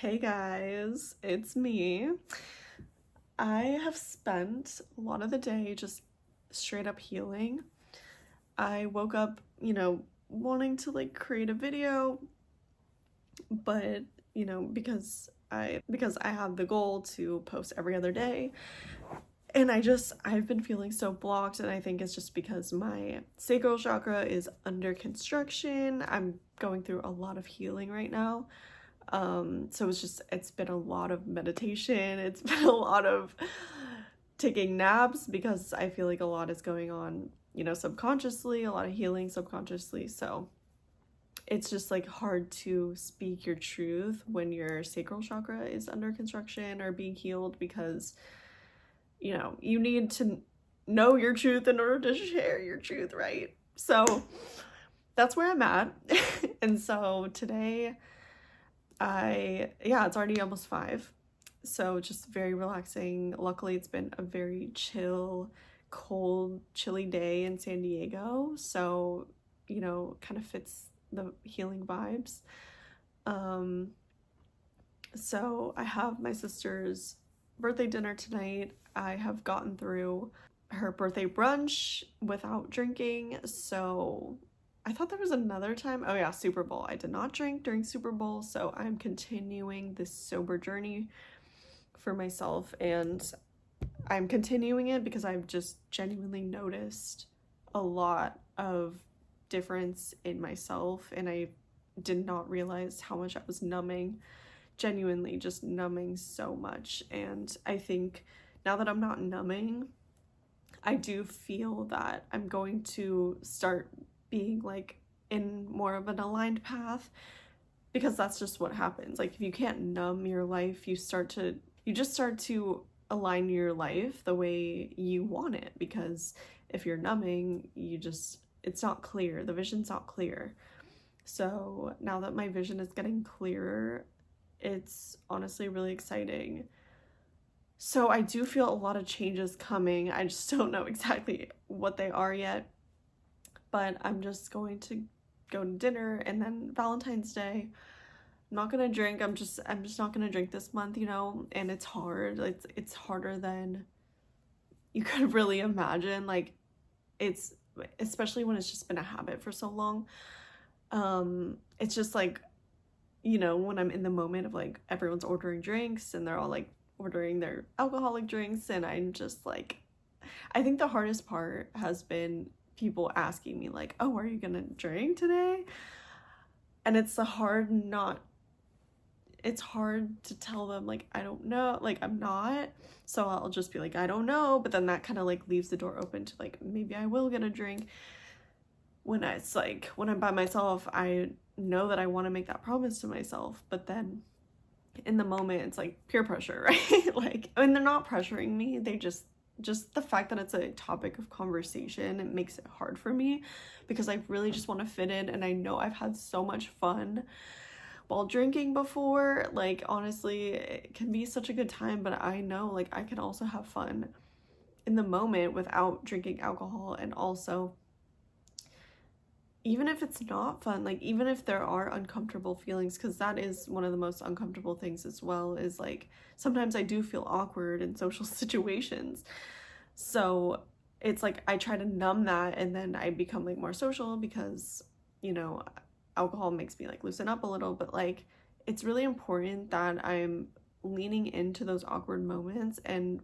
Hey guys, it's me. I have spent a lot of the day just straight up healing. I woke up, wanting to create a video, but because I have the goal to post every other day, and I've been feeling so blocked, and I think it's just because my sacral chakra is under construction. I'm going through a lot of healing right now. So it's been a lot of meditation. It's been a lot of taking naps because I feel like a lot is going on, subconsciously, a lot of healing subconsciously. So it's just hard to speak your truth when your sacral chakra is under construction or being healed because, you need to know your truth in order to share your truth, right? So that's where I'm at. And so today, it's already almost 5. So just very relaxing. Luckily, it's been a very chill, cold, chilly day in San Diego. So, kind of fits the healing vibes. So I have my sister's birthday dinner tonight. I have gotten through her birthday brunch without drinking. So I thought there was another time. Oh yeah, Super Bowl. I did not drink during Super Bowl, so I'm continuing this sober journey for myself, and I'm continuing it because I've just genuinely noticed a lot of difference in myself, and I did not realize how much I was numbing, genuinely just numbing so much. And I think now that I'm not numbing, I do feel that I'm going to start being in more of an aligned path, because that's just what happens. If you can't numb your life, you just start to align your life the way you want it, because if you're numbing, it's not clear. The vision's not clear. So now that my vision is getting clearer, it's honestly really exciting. So I do feel a lot of changes coming. I just don't know exactly what they are yet, but I'm just going to go to dinner, and then Valentine's Day, I'm not gonna drink. I'm just not gonna drink this month, and it's hard. It's harder than you could really imagine. It's especially when it's just been a habit for so long. It's just when I'm in the moment of everyone's ordering drinks and they're all ordering their alcoholic drinks, and I'm just I think the hardest part has been people asking me oh, are you gonna drink today? And it's hard to tell them I don't know, I'm not. So I'll just be I don't know, but then that kind of leaves the door open to maybe I will get a drink. When when I'm by myself, I know that I want to make that promise to myself, but then in the moment it's peer pressure, right? And they're not pressuring me, they just the fact that it's a topic of conversation, it makes it hard for me, because I really just want to fit in. And I know I've had so much fun while drinking before. Honestly, it can be such a good time, but I know I can also have fun in the moment without drinking alcohol. And also, even if it's not fun, even if there are uncomfortable feelings, because that is one of the most uncomfortable things as well, is sometimes I do feel awkward in social situations. So it's I try to numb that, and then I become more social, because alcohol makes me loosen up a little. But it's really important that I'm leaning into those awkward moments, and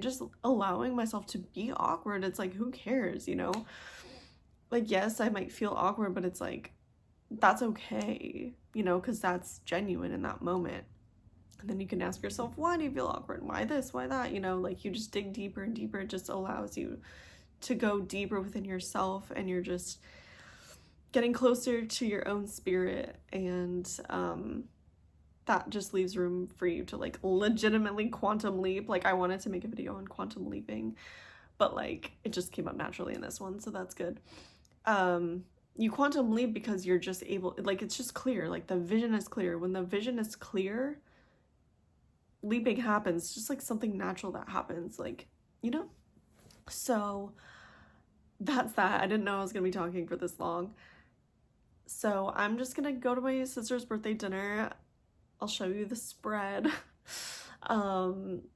just allowing myself to be awkward. It's who cares, yes, I might feel awkward, but it's that's okay, because that's genuine in that moment. And then you can ask yourself, why do you feel awkward? Why this? Why that? You just dig deeper and deeper. It just allows you to go deeper within yourself, and you're just getting closer to your own spirit. And that just leaves room for you to legitimately quantum leap. I wanted to make a video on quantum leaping, but it just came up naturally in this one, so that's good. You quantum leap because you're just able, it's just clear, the vision is clear. When the vision is clear, leaping happens, just something natural that happens, so that's that. I didn't know I was gonna be talking for this long. So I'm just gonna go to my sister's birthday dinner. I'll show you the spread.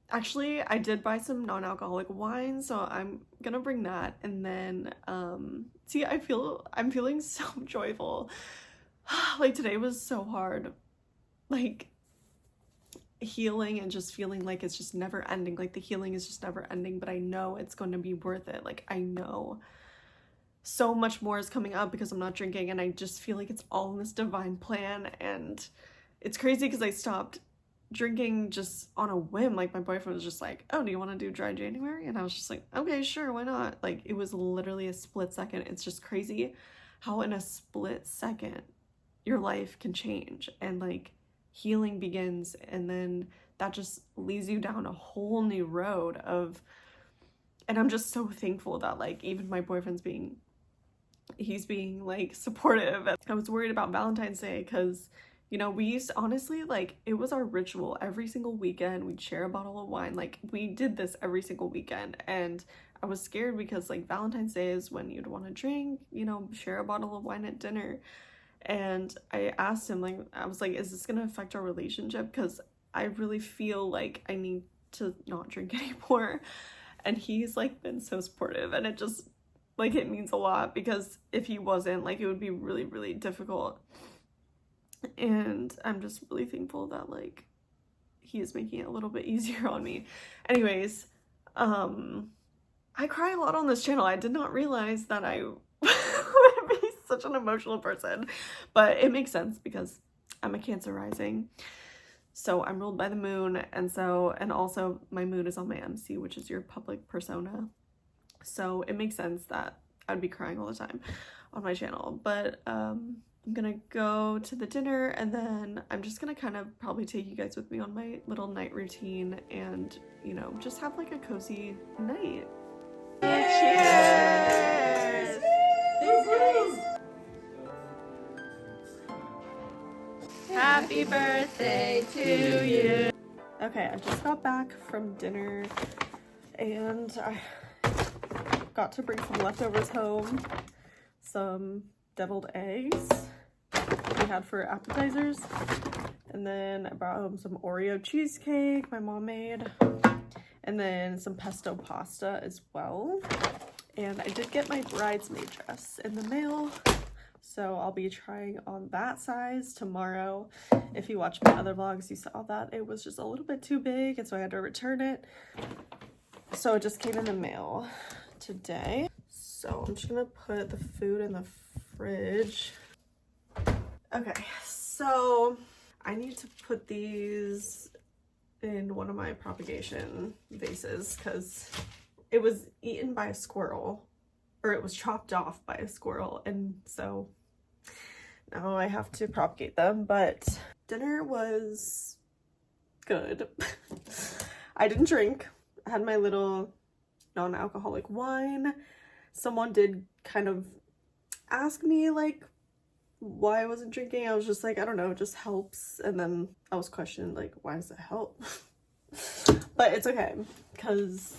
Actually, I did buy some non-alcoholic wine, so I'm gonna bring that. And then see, I'm feeling so joyful. Like today was so hard, like healing and just feeling like it's just never ending, like the healing is just never ending, but I know it's going to be worth it. Like I know so much more is coming up because I'm not drinking, and I just feel like it's all in this divine plan. And it's crazy because I stopped drinking just on a whim. Like my boyfriend was just like, oh, do you want to do dry January? And I was just like, okay, sure, why not? Like it was literally a split second. It's just crazy how in a split second your life can change, and like healing begins, and then that just leads you down a whole new road of. And I'm just so thankful that like even my boyfriend's being like supportive. I was worried about Valentine's Day because, you know, we used to, honestly, like it was our ritual every single weekend. We'd share a bottle of wine. Like we did this every single weekend, and I was scared because like Valentine's Day is when you'd want to drink, you know, share a bottle of wine at dinner. And I asked him, like, I was like, is this gonna affect our relationship? Because I really feel like I need to not drink anymore. And he's like been so supportive, and it just like it means a lot, because if he wasn't, like it would be really, really difficult. And I'm just really thankful that like he is making it a little bit easier on me. Anyways, I cry a lot on this channel. I did not realize that I would be such an emotional person, but it makes sense because I'm a Cancer rising. So I'm ruled by the moon, and also my moon is on my MC, which is your public persona. So it makes sense that I'd be crying all the time on my channel. But I'm gonna go to the dinner, and then I'm just gonna kind of probably take you guys with me on my little night routine, and you know, just have like a cozy night. Cheers! Cheers! Happy birthday to you. Okay, I just got back from dinner, and I got to bring some leftovers home. Some deviled eggs we had for appetizers, and then I brought home some Oreo cheesecake my mom made, and then some pesto pasta as well. And I did get my bridesmaid dress in the mail, so I'll be trying on that size tomorrow. If you watched my other vlogs, you saw that it was just a little bit too big, and so I had to return it. So it just came in the mail today. So I'm just gonna put the food in the fridge. Okay, so I need to put these in one of my propagation vases because it was eaten by a squirrel, or it was chopped off by a squirrel, and so now I have to propagate them. But dinner was good. I didn't drink. I had my little non-alcoholic wine. Someone did kind of ask me like why I wasn't drinking. I was just like, I don't know, it just helps. And then I was questioned like, why does it help? But it's okay, because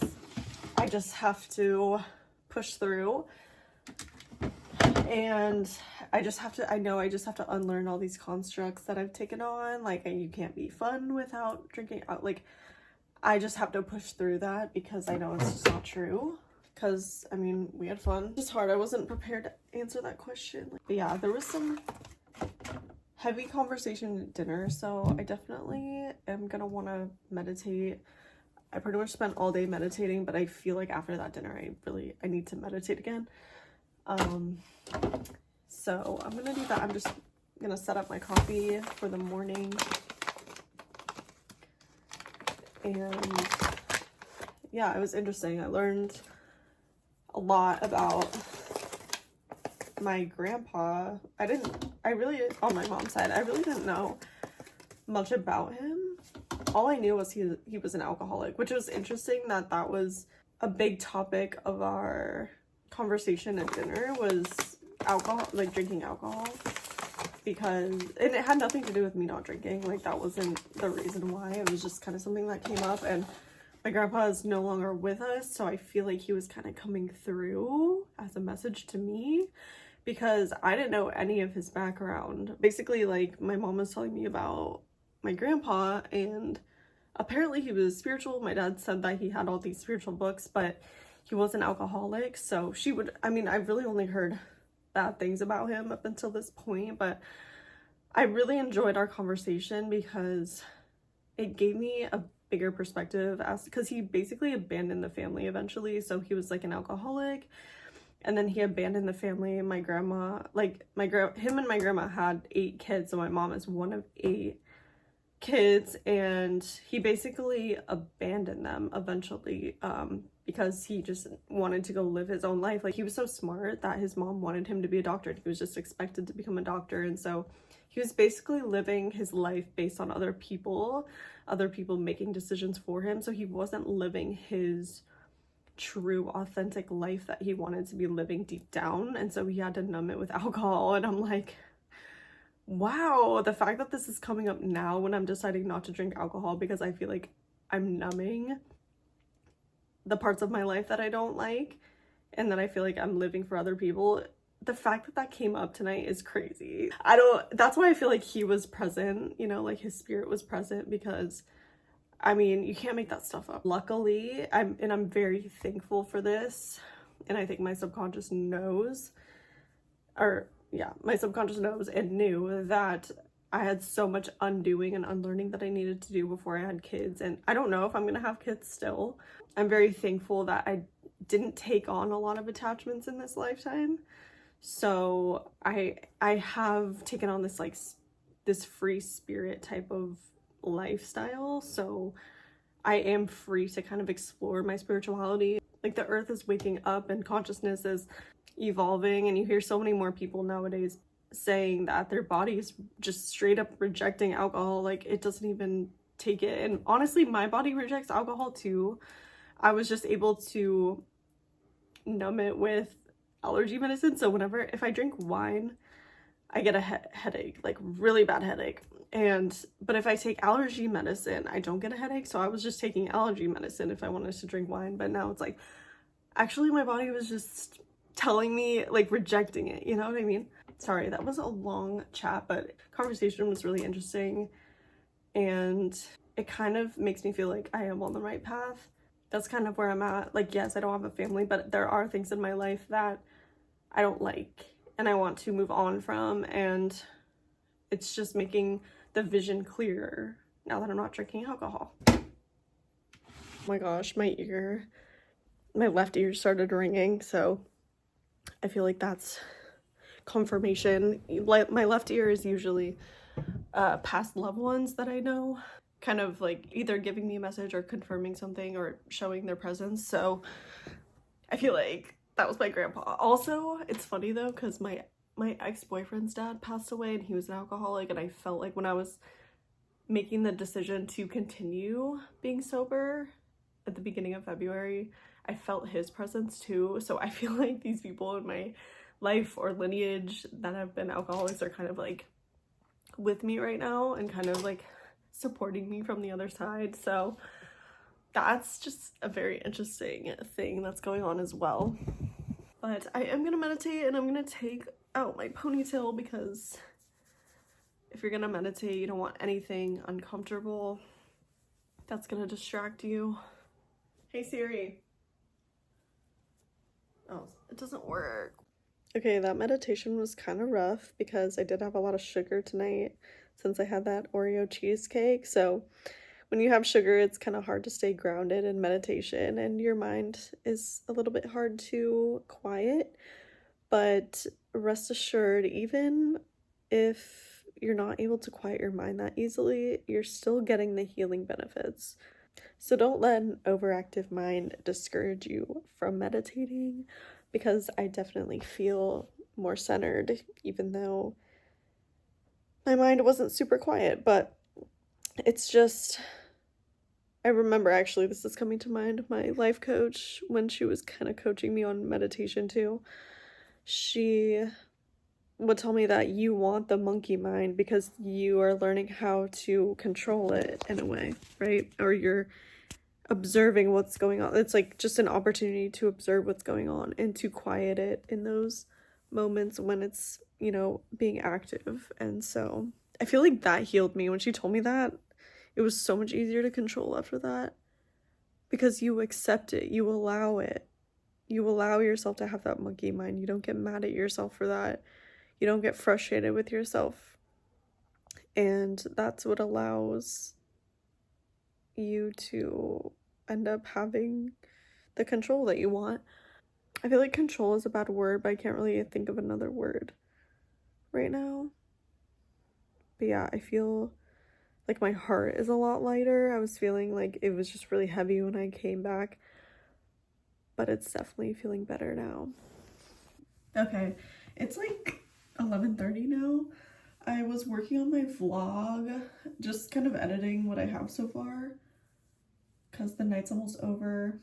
I just have to push through, and I just have to unlearn all these constructs that I've taken on, like you can't be fun without drinking out. Like I just have to push through that because I know it's just not true. Because I mean, we had fun. It's just hard. I wasn't prepared to answer that question. But yeah, there was some heavy conversation at dinner, so I definitely am gonna want to meditate. I pretty much spent all day meditating, but I feel like after that dinner I need to meditate again. So I'm gonna do that. I'm just gonna set up my coffee for the morning, and yeah, it was interesting. I learned a lot about my grandpa. On my mom's side, I really didn't know much about him. All I knew was he was an alcoholic, which was interesting that was a big topic of our conversation at dinner, was alcohol, like drinking alcohol, because and it had nothing to do with me not drinking. Like that wasn't the reason why. It was just kind of something that came up, and my grandpa is no longer with us, so I feel like he was kind of coming through as a message to me, because I didn't know any of his background. Basically, like my mom was telling me about my grandpa, and apparently he was spiritual. My dad said that he had all these spiritual books, but he was an alcoholic. So she would, I mean, I've really only heard bad things about him up until this point, but I really enjoyed our conversation because it gave me a bigger perspective, as because he basically abandoned the family eventually. So he was like an alcoholic, and then he abandoned the family. My grandma, like him and my grandma had 8 kids, so my mom is one of 8 kids, and he basically abandoned them eventually, because he just wanted to go live his own life. Like, he was so smart that his mom wanted him to be a doctor. He was just expected to become a doctor, and so he was basically living his life based on other people making decisions for him. So he wasn't living his true authentic life that he wanted to be living deep down, and so he had to numb it with alcohol. And I'm like, wow, the fact that this is coming up now when I'm deciding not to drink alcohol because I feel like I'm numbing the parts of my life that I don't like and that I feel like I'm living for other people, the fact that that came up tonight is crazy. That's why I feel like he was present, you know, like his spirit was present, because I mean, you can't make that stuff up. Luckily, I'm very thankful for this, and I think my subconscious knows, or yeah, my subconscious knows and knew that I had so much undoing and unlearning that I needed to do before I had kids, and I don't know if I'm gonna have kids still. I'm very thankful that I didn't take on a lot of attachments in this lifetime. So I have taken on this like this free spirit type of lifestyle, so I am free to kind of explore my spirituality. Like, the earth is waking up and consciousness is evolving, and you hear so many more people nowadays saying that their body is just straight up rejecting alcohol, like it doesn't even take it. And honestly, my body rejects alcohol too. I was just able to numb it with allergy medicine. So if I drink wine, I get a headache, like really bad headache. But if I take allergy medicine, I don't get a headache. So I was just taking allergy medicine if I wanted to drink wine. But now it's like, actually my body was just telling me, like, rejecting it. You know what I mean? Sorry, that was a long chat, but conversation was really interesting. And it kind of makes me feel like I am on the right path. That's kind of where I'm at. Like, yes, I don't have a family, but there are things in my life that I don't like and I want to move on from, and it's just making the vision clearer now that I'm not drinking alcohol. Oh my gosh, my left ear started ringing, so I feel like that's confirmation. My left ear is usually past loved ones that I know, kind of like either giving me a message or confirming something or showing their presence. So I feel like that was my grandpa. Also, it's funny though, because my ex-boyfriend's dad passed away and he was an alcoholic, and I felt like when I was making the decision to continue being sober at the beginning of February, I felt his presence too. So I feel like these people in my life or lineage that have been alcoholics are kind of like with me right now and kind of like supporting me from the other side. So that's just a very interesting thing that's going on as well. But I am gonna meditate, and I'm gonna take out my ponytail, because if you're gonna meditate, you don't want anything uncomfortable that's gonna distract you. Hey Siri. Oh, it doesn't work. Okay, that meditation was kind of rough because I did have a lot of sugar tonight since I had that Oreo cheesecake. So when you have sugar, it's kind of hard to stay grounded in meditation, and your mind is a little bit hard to quiet. But rest assured, even if you're not able to quiet your mind that easily, you're still getting the healing benefits. So don't let an overactive mind discourage you from meditating, because I definitely feel more centered, even though my mind wasn't super quiet. But it's just, I remember, actually, this is coming to mind, my life coach, when she was kind of coaching me on meditation too, she would tell me that you want the monkey mind because you are learning how to control it in a way, right? Or you're observing what's going on. It's like just an opportunity to observe what's going on and to quiet it in those moments when it's, you know, being active. And so I feel like that healed me. When she told me that, it was so much easier to control after that, because you accept it, you allow it. You allow yourself to have that monkey mind. You don't get mad at yourself for that. You don't get frustrated with yourself. And that's what allows you to end up having the control that you want. I feel like control is a bad word, but I can't really think of another word right now. But yeah, I feel like my heart is a lot lighter. I was feeling like it was just really heavy when I came back, but it's definitely feeling better now. Okay, it's like 11:30 now. I was working on my vlog, just kind of editing what I have so far, because the night's almost over,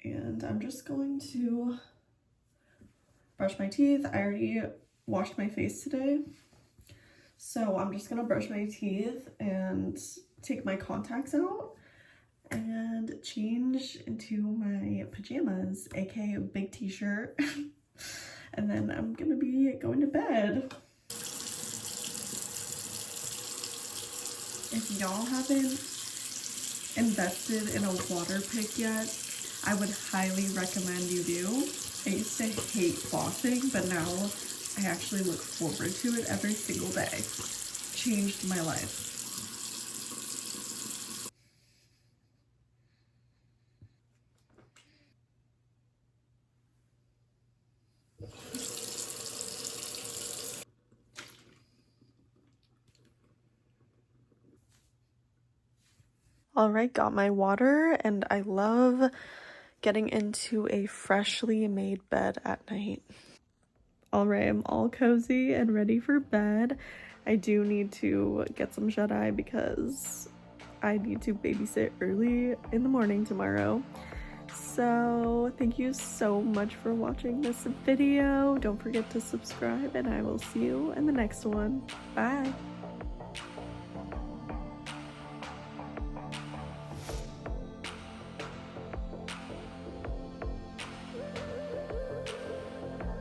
and I'm just going to brush my teeth. I already washed my face today, so I'm just gonna brush my teeth and take my contacts out and change into my pajamas, aka a big t-shirt, and then I'm gonna be going to bed. If y'all haven't invested in a water pick yet, I would highly recommend you do. I used to hate flossing, but now I actually look forward to it every single day. Changed my life. Alright, got my water, and I love getting into a freshly made bed at night. Alright, I'm all cozy and ready for bed. I do need to get some shut-eye because I need to babysit early in the morning tomorrow. So thank you so much for watching this video. Don't forget to subscribe, and I will see you in the next one. Bye!